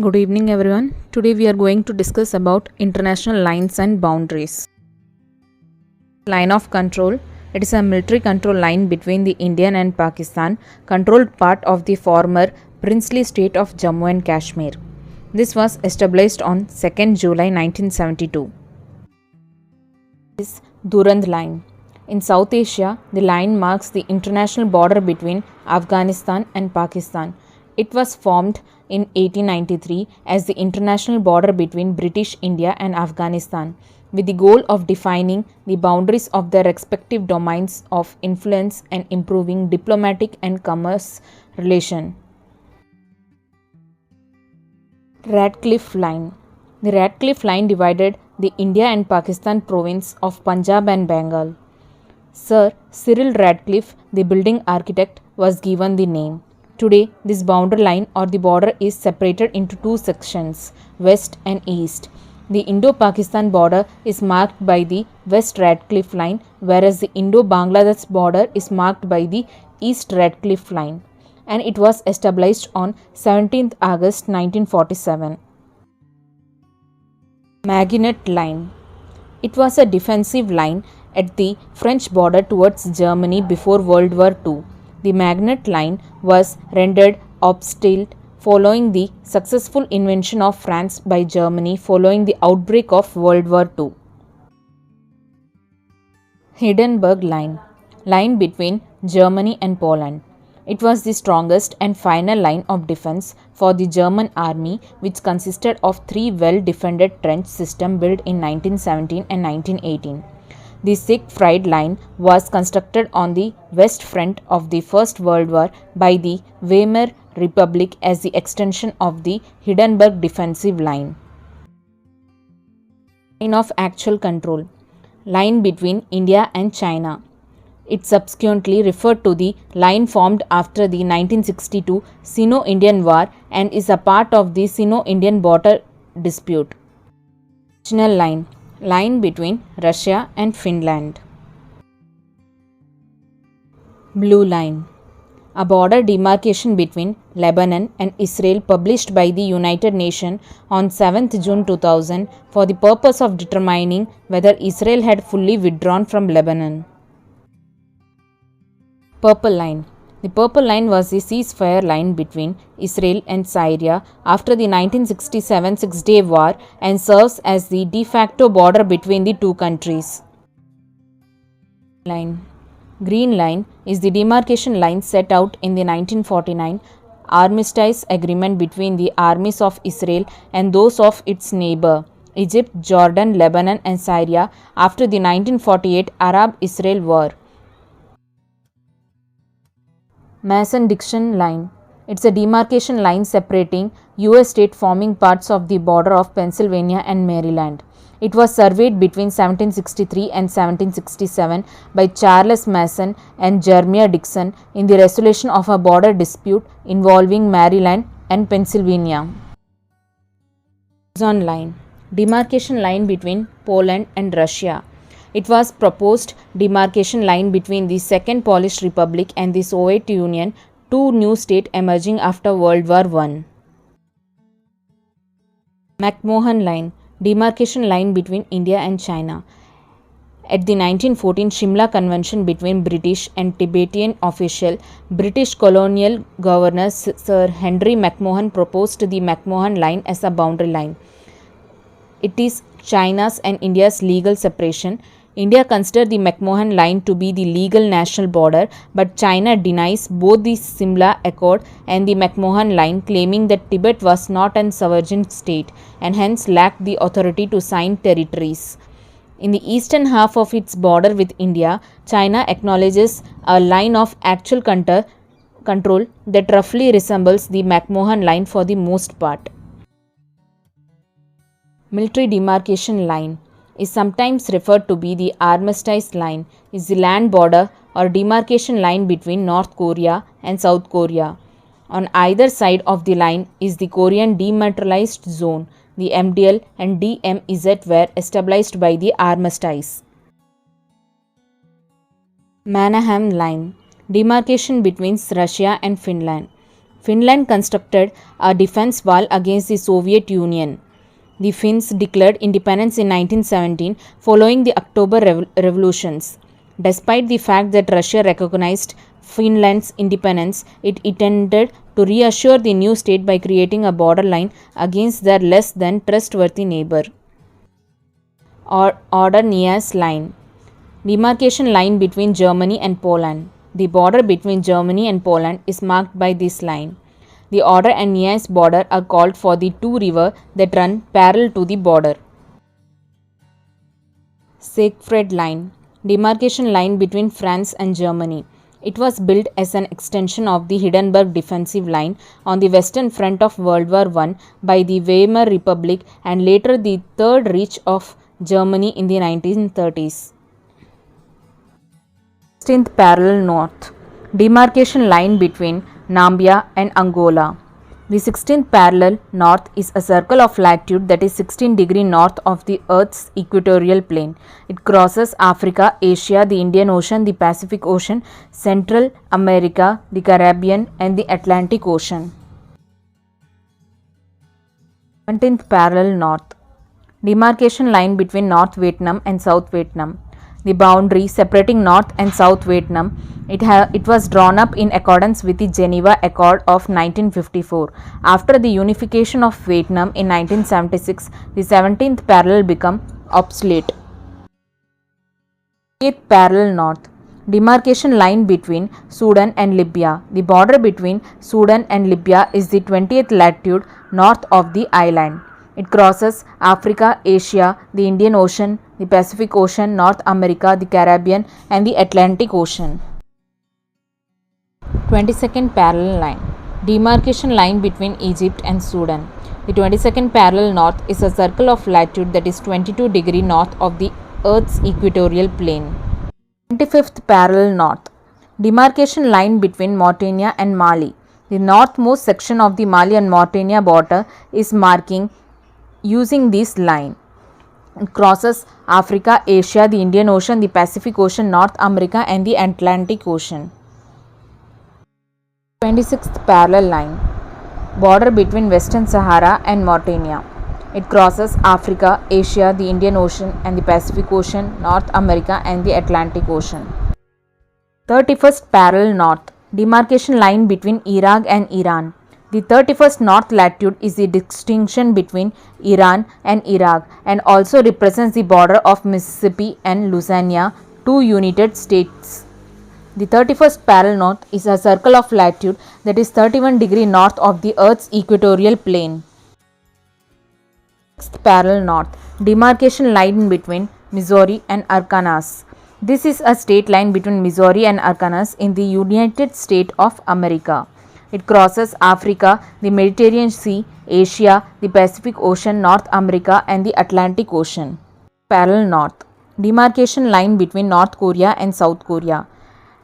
Good evening everyone. Today we are going to discuss about international lines and boundaries. Line of control. It is a military control line between the Indian and Pakistan, controlled part of the former princely state of Jammu and Kashmir. This was established on 2nd July 1972. This is Durand Line. In South Asia, the line marks the international border between Afghanistan and Pakistan. It was formed in 1893 as the international border between British India and Afghanistan, with the goal of defining the boundaries of their respective domains of influence and improving diplomatic and commerce relations. Radcliffe Line. The Radcliffe Line divided the India and Pakistan province of Punjab and Bengal. Sir Cyril Radcliffe, the building architect, was given the name. Today, this boundary line or the border is separated into two sections, west and east. The Indo-Pakistan border is marked by the West Radcliffe Line, whereas the Indo-Bangladesh border is marked by the East Radcliffe Line, and it was established on 17th August 1947. Maginot Line. It was a defensive line at the French border towards Germany before World War II. The Maginot Line was rendered obsolete following the successful invasion of France by Germany following the outbreak of World War II. Hindenburg Line. Line between Germany and Poland. It was the strongest and final line of defense for the German army, which consisted of three well-defended trench systems built in 1917 and 1918. The Siegfried Line was constructed on the west front of the First World War by the Weimar Republic as the extension of the Hindenburg defensive line. Line of actual control. Line between India and China. It subsequently referred to the line formed after the 1962 Sino-Indian War and is a part of the Sino-Indian border dispute. Marginal Line. Line between Russia and Finland. Blue Line. A border demarcation between Lebanon and Israel published by the United Nations on 7th June 2000 for the purpose of determining whether Israel had fully withdrawn from Lebanon. Purple Line. The Purple Line was the ceasefire line between Israel and Syria after the 1967 Six-Day War and serves as the de facto border between the two countries. Line. Green Line is the demarcation line set out in the 1949 Armistice Agreement between the armies of Israel and those of its neighbor, Egypt, Jordan, Lebanon and Syria after the 1948 Arab-Israel War. Maxon-Dixon Line. It's a demarcation line separating U.S. states forming parts of the border of Pennsylvania and Maryland. It was surveyed between 1763 and 1767 by Charles Mason and Jeremiah Dixon in the resolution of a border dispute involving Maryland and Pennsylvania. Curzon Line. Demarcation line between Poland and Russia. It was proposed demarcation line between the Second Polish Republic and the Soviet Union, two new states emerging after World War I. McMohan Line. Demarcation line between India and China. At the 1914 Shimla Convention between British and Tibetan official, British colonial governor Sir Henry McMohan proposed the McMohan Line as a boundary line. It is China's and India's legal separation. India considered the McMohan Line to be the legal national border, but China denies both the Simla Accord and the McMohan Line, claiming that Tibet was not a sovereign state and hence lacked the authority to sign territories. In the eastern half of its border with India, China acknowledges a line of actual control that roughly resembles the McMohan Line for the most part. Military demarcation line is sometimes referred to be the Armistice Line, is the land border or demarcation line between North Korea and South Korea. On either side of the line is the Korean Demilitarized Zone. The MDL and DMZ were established by the Armistice. Mannerhaime Line. Demarcation between Russia and Finland. Finland constructed a defense wall against the Soviet Union. The Finns declared independence in 1917 following the October revolutions. Despite the fact that Russia recognized Finland's independence, it intended to reassure the new state by creating a borderline against their less than trustworthy neighbor. Order Neisse Line. Demarcation line between Germany and Poland. The border between Germany and Poland is marked by this line. The Oder and Neisse border are called for the two rivers that run parallel to the border. Siegfried Line. Demarcation line between France and Germany. It was built as an extension of the Hindenburg defensive line on the western front of World War I by the Weimar Republic and later the Third Reich of Germany in the 1930s. 16th parallel north. Demarcation line between Namibia and Angola. The 16th parallel north is a circle of latitude that is 16 degrees north of the Earth's equatorial plane. It crosses Africa, Asia, the Indian Ocean, the Pacific Ocean, Central America, the Caribbean, and the Atlantic Ocean. 17th parallel north. Demarcation line between North Vietnam and South Vietnam. The boundary separating North and South Vietnam, it was drawn up in accordance with the Geneva Accord of 1954. After the unification of Vietnam in 1976, the 17th parallel became obsolete. 8th parallel north. Demarcation line between Sudan and Libya. The border between Sudan and Libya is the 20th latitude north of the island. It crosses Africa, Asia, the Indian Ocean, the Pacific Ocean, North America, the Caribbean, and the Atlantic Ocean. 22nd parallel line. Demarcation line between Egypt and Sudan. The 22nd parallel north is a circle of latitude that is 22 degrees north of the Earth's equatorial plane. 25th parallel north. Demarcation line between Mauritania and Mali. The northmost section of the Mali and Mauritania border is marking using this line. It crosses Africa, Asia, the Indian Ocean, the Pacific Ocean, North America, and the Atlantic Ocean. 26th parallel line. Border between Western Sahara and Mauritania. It crosses Africa, Asia, the Indian Ocean, and the Pacific Ocean, North America, and the Atlantic Ocean. 31st parallel north. Demarcation line between Iraq and Iran. The 31st north latitude is the distinction between Iran and Iraq and also represents the border of Mississippi and Louisiana, two united states. The 31st parallel north is a circle of latitude that is 31 degrees north of the Earth's equatorial plane. 6th parallel north. Demarcation line between Missouri and Arkansas. This is a state line between Missouri and Arkansas in the United States of America. It crosses Africa, the Mediterranean Sea, Asia, the Pacific Ocean, North America, and the Atlantic Ocean. Parallel north. Demarcation line between North Korea and South Korea.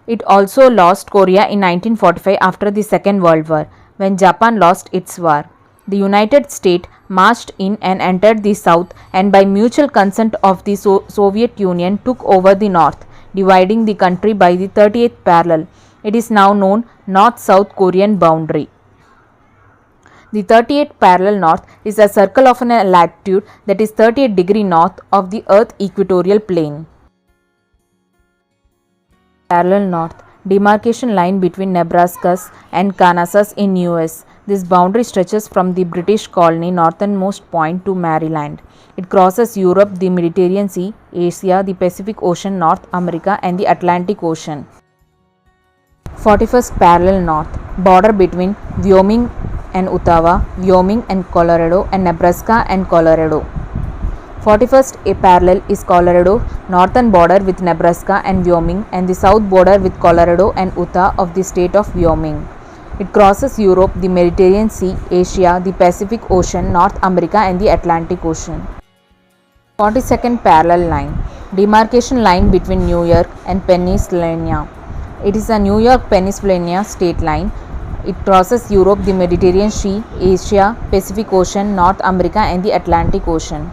It also lost Korea in 1945 after the Second World War, when Japan lost its war. The United States marched in and entered the South and by mutual consent of the Soviet Union took over the North, dividing the country by the 38th parallel. It is now known North-South Korean boundary. The 38th parallel north is a circle of a latitude that is 38 degrees north of the Earth equatorial plane. Parallel north. Demarcation line between Nebraska and Kansas in US. This boundary stretches from the British colony northernmost point to Maryland. It crosses Europe, the Mediterranean Sea, Asia, the Pacific Ocean, North America, and the Atlantic Ocean. 41st parallel north. Border between Wyoming and Utah, Wyoming and Colorado, and Nebraska and Colorado. 41st parallel is Colorado, northern border with Nebraska and Wyoming, and the south border with Colorado and Utah of the state of Wyoming. It crosses Europe, the Mediterranean Sea, Asia, the Pacific Ocean, North America, and the Atlantic Ocean. 42nd parallel line. Demarcation line between New York and Pennsylvania. It is a New York-Pennsylvania state line. It crosses Europe, the Mediterranean Sea, Asia, Pacific Ocean, North America, and the Atlantic Ocean.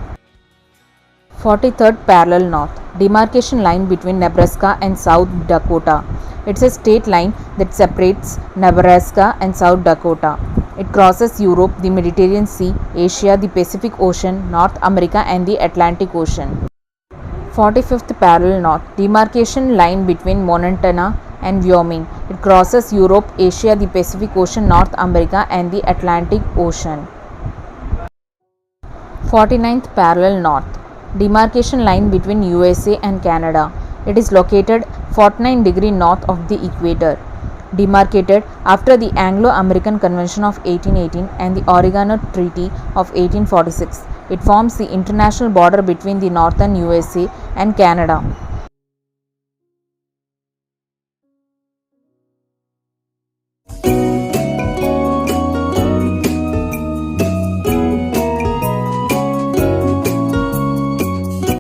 43rd parallel north. Demarcation line between Nebraska and South Dakota. It's a state line that separates Nebraska and South Dakota. It crosses Europe, the Mediterranean Sea, Asia, the Pacific Ocean, North America and the Atlantic Ocean. 45th parallel north. Demarcation line between Montana and Wyoming. It crosses Europe, Asia, the Pacific Ocean, North America and the Atlantic Ocean. 49th parallel north. Demarcation line between USA and Canada. It is located 49 degrees north of the equator. Demarcated after the Anglo-American Convention of 1818 and the Oregano Treaty of 1846. It forms the international border between the northern USA and Canada.